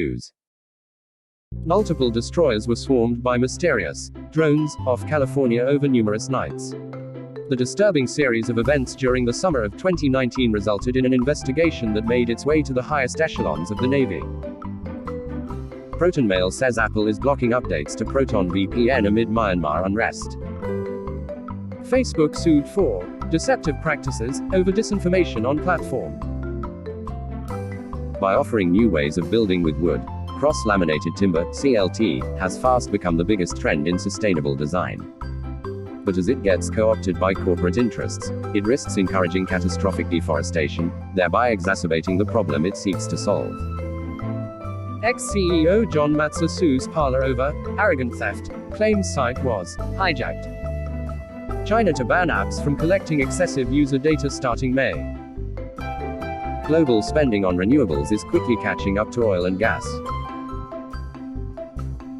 issues. Multiple destroyers were swarmed by mysterious drones off California over numerous nights. The disturbing series of events during the summer of 2019 resulted in an investigation that made its way to the highest echelons of the Navy. ProtonMail says Apple is blocking updates to ProtonVPN amid Myanmar unrest. Facebook sued for deceptive practices over disinformation on platform. By offering new ways of building with wood, cross-laminated timber (CLT) has fast become the biggest trend in sustainable design. But as it gets co-opted by corporate interests, it risks encouraging catastrophic deforestation, thereby exacerbating the problem it seeks to solve. Ex-CEO John Matze sues Parler over arrogant theft, claims site was hijacked. China to ban apps from collecting excessive user data starting May. Global spending on renewables is quickly catching up to oil and gas.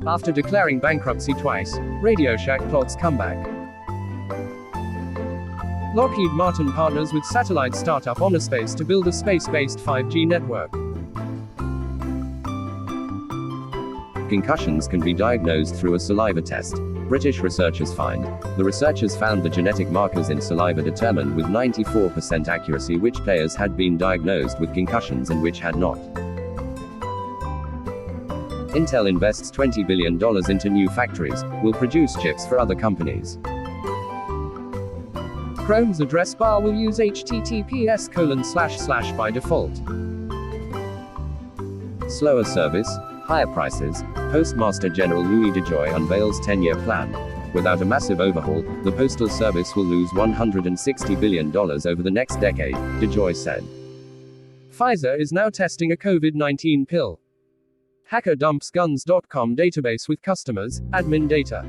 After declaring bankruptcy twice, RadioShack plots comeback. Lockheed Martin partners with satellite startup Omnispace to build a space-based 5G network. Concussions can be diagnosed through a saliva test, British researchers find. The researchers found the genetic markers in saliva determined with 94% accuracy which players had been diagnosed with concussions and which had not. Intel invests $20 billion into new factories, will produce chips for other companies. Chrome's address bar will use https:// by default. Slower service, higher prices. Postmaster General Louis DeJoy unveils 10-year plan. Without a massive overhaul, the Postal Service will lose $160 billion over the next decade, DeJoy said. Pfizer is now testing a COVID-19 pill. Hacker dumps guns.com database with customers' admin data.